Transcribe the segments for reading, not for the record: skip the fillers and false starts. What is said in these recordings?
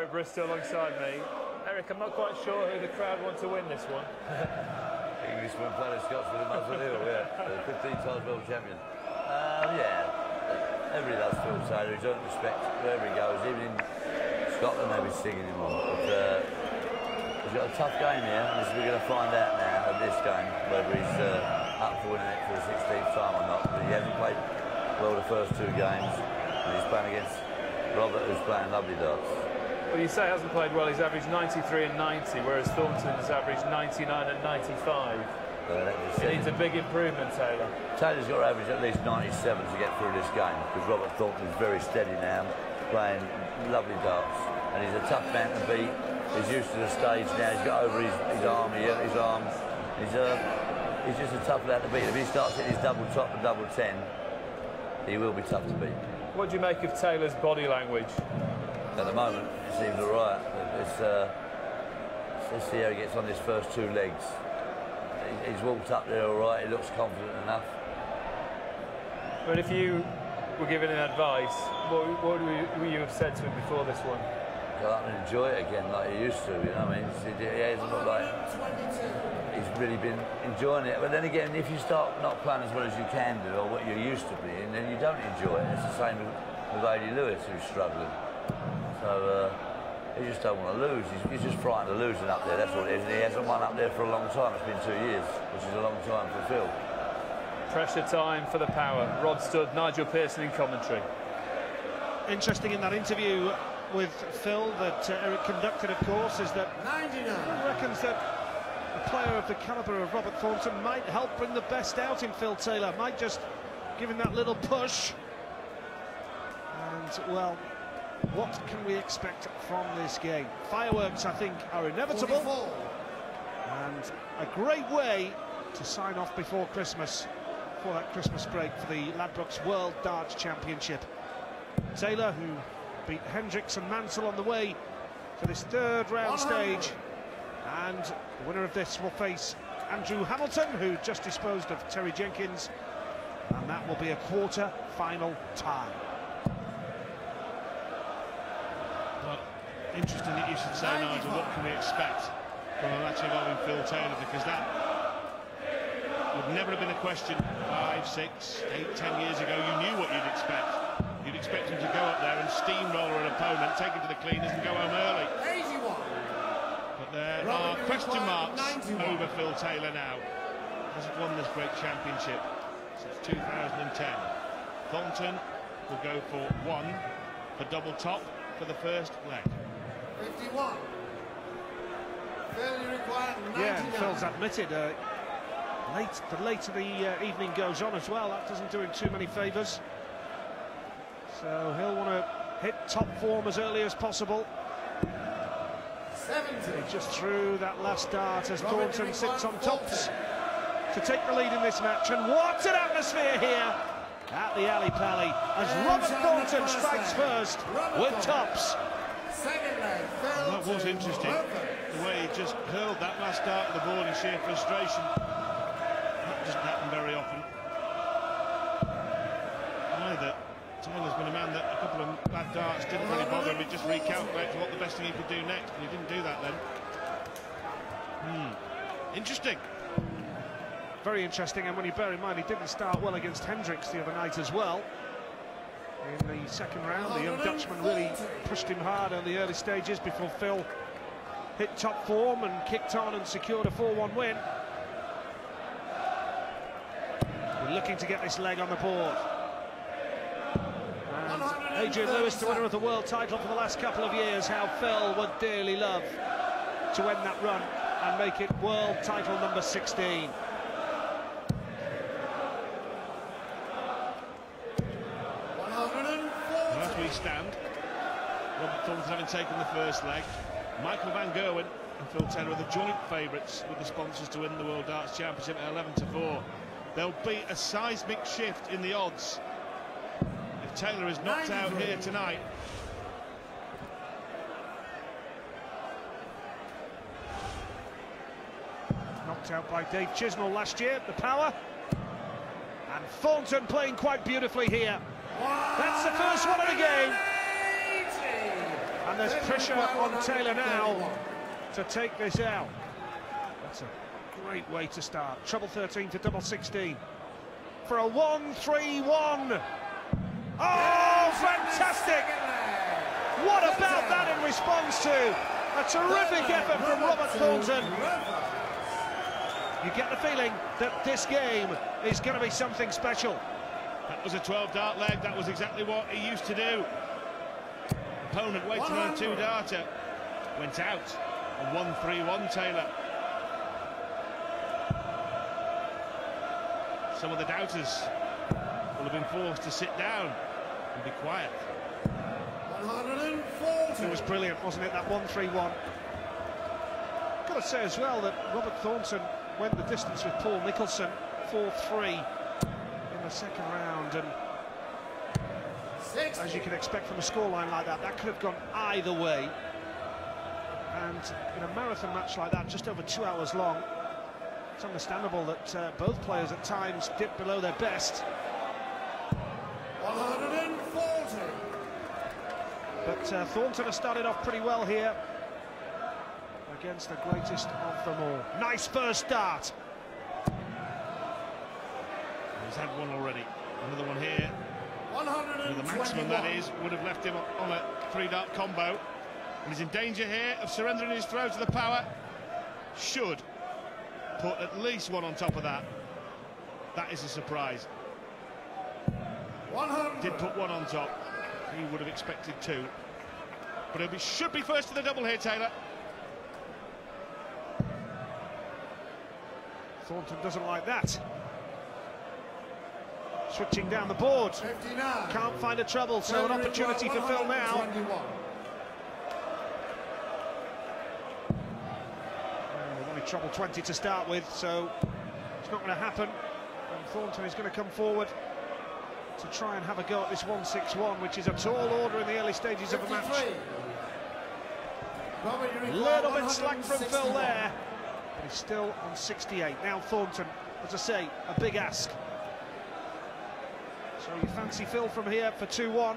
Eric Bristow alongside me. Eric, I'm not quite sure who the crowd want to win this one. Englishman playing Scots with the Muscle Hill, yeah. 15 times world champion. Yeah, everybody loves Phil Taylor. He's earned respect wherever he goes, even in Scotland they'll be singing him on. But he's got a tough game here, and we're going to find out now at this game whether he's up for winning it for the 16th time or not. But he hasn't played well the first two games, and he's playing against Robert, who's playing lovely darts. Well, you say he hasn't played well. He's averaged 93 and 90, whereas Thornton's averaged 99 and 95. He needs a big improvement, Taylor. Taylor's got to average at least 97 to get through this game, because Robert Thornton is very steady now, playing lovely darts, and he's a tough man to beat. He's used to the stage now. He's got over his arm here, his arm. He's just a tough lad to beat. If he starts hitting his double top and double 10, he will be tough to beat. What do you make of Taylor's body language? At the moment, it seems all right. Let's see how he gets on his first two legs. He's walked up there all right. He looks confident enough. But if you were giving him advice, what would you have said to him before this one? Go up and enjoy it again like he used to. You know what I mean? He hasn't looked like he's really been enjoying it. But then again, if you start not playing as well as you can do, or what you're used to being, then you don't enjoy it. It's the same with Lady Lewis, who's struggling. So he just don't want to lose. He's just frightened of losing up there. That's all it is. And he hasn't won up there for a long time. It's been 2 years, which is a long time for Phil. Pressure time for the power. Rod Studd, Nigel Pearson in commentary. Interesting in that interview with Phil that Eric conducted, of course, is that he reckons that a player of the calibre of Robert Thornton might help bring the best out in Phil Taylor, might just give him that little push. And, well, what can we expect from this game? Fireworks, I think, are inevitable. 44. And a great way to sign off before Christmas, for that Christmas break for the Ladbrokes World Darts Championship. Taylor, who beat Hendricks and Mansell on the way to this third round stage, and the winner of this will face Andrew Hamilton, who just disposed of Terry Jenkins, and that will be a quarter-final tie. Well, interesting that you should say, Nigel, what can we expect from a match involving Phil Taylor, because that would never have been a question 5, 6, 8, 10 years ago. You knew what you'd expect. You'd expect him to go up there and steamroller an opponent, take him to the cleaners and go home early. But there are question marks over Phil Taylor now. Hasn't won this great championship since 2010. Thornton will go for 1 for double top for the first leg. 51. Failure required. Yeah, and Phil's admitted the later the evening goes on as well, that doesn't do him too many favours. So he'll want to hit top form as early as possible. 70. He just threw that last dart as Thornton sits on tops to take the lead in this match. And what an atmosphere here at the Alley Pally as Robert Thornton strikes first with tops. That was interesting, the way he just hurled that last dart at the board in sheer frustration. That doesn't happen very often. Either. Taylor's been a man that a couple of bad darts didn't really bother him. He just recalculated what the best thing he could do next, and he didn't do that then. Interesting. Very interesting, and when you bear in mind he didn't start well against Hendricks the other night as well. In the second round, the young Dutchman really pushed him hard on the early stages before Phil hit top form and kicked on and secured a 4-1 win. We're looking to get this leg on the board. And Adrian Lewis, the winner of the world title for the last couple of years, how Phil would dearly love to end that run and make it world title number 16. As we stand, Robert Thornton having taken the first leg, Michael Van Gerwen and Phil Taylor are the joint favourites with the sponsors to win the World Darts Championship at 11-4. There'll be a seismic shift in the odds if Taylor is knocked out here tonight. Knocked out by Dave Chisnell last year, the power. And Thornton playing quite beautifully here. That's the first one of the game. And there's pressure on Taylor now to take this out. That's a great way to start. Treble 13 to double 16 for a 1-3-1. Oh, fantastic! What about that in response to a terrific effort from Robert Thornton? You get the feeling that this game is going to be something special. That was a 12-dart leg. That was exactly what he used to do. Opponent waiting on a 2-darter. Went out. A 1-3-1 Taylor. Some of the doubters will have been forced to sit down and be quiet. 140. It was brilliant, wasn't it, that 1-3-1? Got to say as well that Robert Thornton went the distance with Paul Nicholson, 4-3 in the second round, and as you can expect from a scoreline like that, that could have gone either way. And in a marathon match like that, just over 2 hours long, it's understandable that both players at times dip below their best. 140. But Thornton has started off pretty well here against the greatest of them all. Nice first start. He's had one already. Another one here. The maximum, that is, would have left him on a 3-dart combo. And he's in danger here of surrendering his throw to the power. Should put at least one on top of that. That is a surprise. 100. Did put one on top. He would have expected two. But he should be first to the double here, Taylor. Thornton doesn't like that. Switching down the board. 59. Can't find a treble, so an opportunity for Phil now. 121. We've only treble 20 to start with, so it's not going to happen. And Thornton is going to come forward to try and have a go at this 1-6-1, which is a tall order in the early stages of a match. 53. A little bit slack from Phil there, but he's still on 68. Now Thornton, as I say, a big ask. So you fancy Phil from here for 2-1.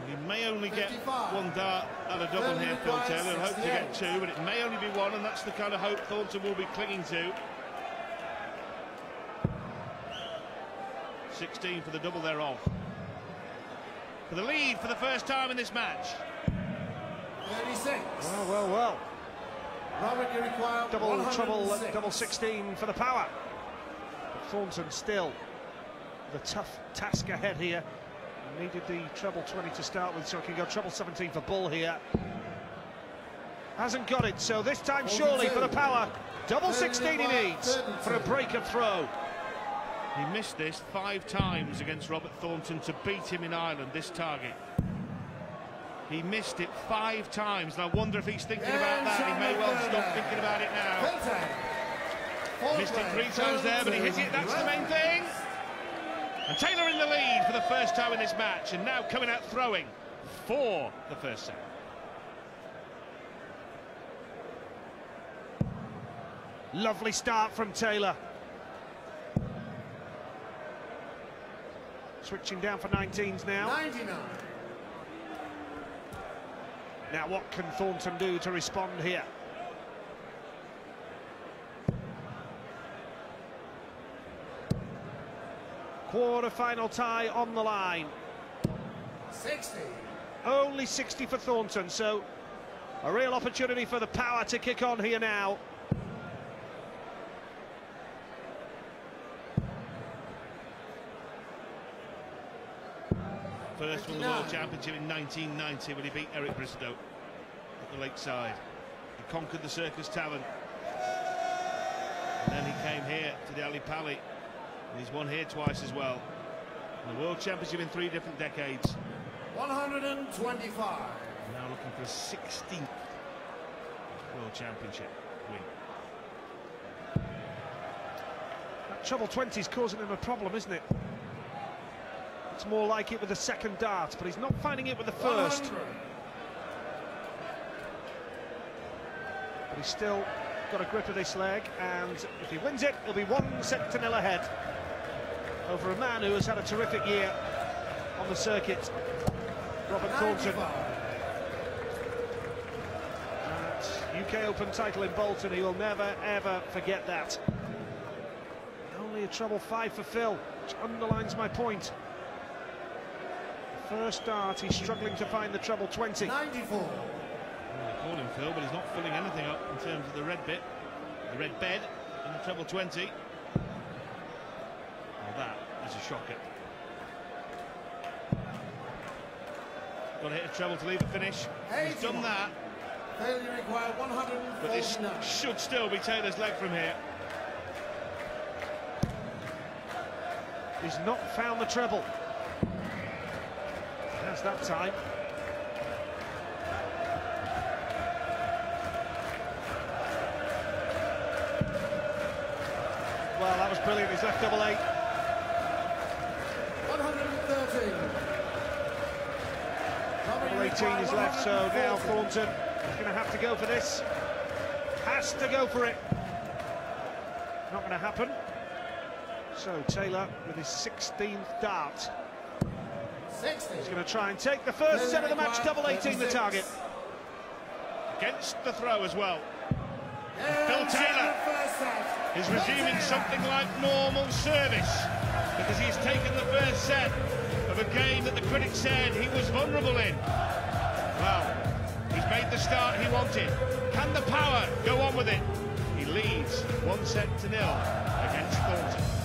He may only get 55. one dart at a double here, Phil Taylor. He'll hope to get two, but it may only be one, and that's the kind of hope Thornton will be clinging to. 16 for the double thereof. For the lead for the first time in this match. 36. Well. Robert, you require Double treble, 106. double 16 for the power. But Thornton still the tough task ahead here. He needed the treble 20 to start with, so he can go treble 17 for Bull here. Hasn't got it, so this time surely for the power. Double 16 he needs for a break of throw. He missed this 5 times against Robert Thornton to beat him in Ireland, this target. He missed it 5 times, and I wonder if he's thinking about that. He may well stop thinking about it now. Missed it 3 times there, but he hit it, that's the main thing. And Taylor in the lead for the first time in this match, and now coming out throwing for the first set. Lovely start from Taylor. Switching down for 19s now. 99. Now what can Thornton do to respond here? Quarter-final tie on the line. 60. Only 60 for Thornton, so a real opportunity for the power to kick on here now. First won the World Championship in 1990 when he beat Eric Bristow at the Lakeside. He conquered the Circus Tavern. And then he came here to the Ali Pali. And he's won here twice as well. And the World Championship in 3 different decades. 125. Now looking for a 16th World Championship win. That treble 20 is causing him a problem, isn't it? It's more like it with the second dart, but he's not finding it with the first. 100. But he's still got a grip of this leg, and if he wins it, he'll be 1-0 ahead over a man who has had a terrific year on the circuit, Robert Thornton. UK Open title in Bolton. He will never, ever forget that. Only a treble 5 for Phil, which underlines my point. First start, he's struggling to find the treble 20. 94. Well, they call him Phil, but he's not filling anything up in terms of the red bit, the red bed, and the treble 20. Well, that is a shocker. Got to hit a treble to leave the finish. He's done that. Failure required 149. But this should still be Taylor's leg from here. He's not found the treble. Has that time. Well, that was brilliant. He's left double 8. 113. Double 18 is left, so now Thornton is going to have to go for this. Has to go for it. Not going to happen. So Taylor with his 16th dart. 60. He's going to try and take the first set of the match. Double 18 the target. Against the throw as well. Phil Taylor is resuming something like normal service because he's taken the first set of a game that the critics said he was vulnerable in. Well, he's made the start he wanted. Can the power go on with it? He leads 1-0 against Thornton.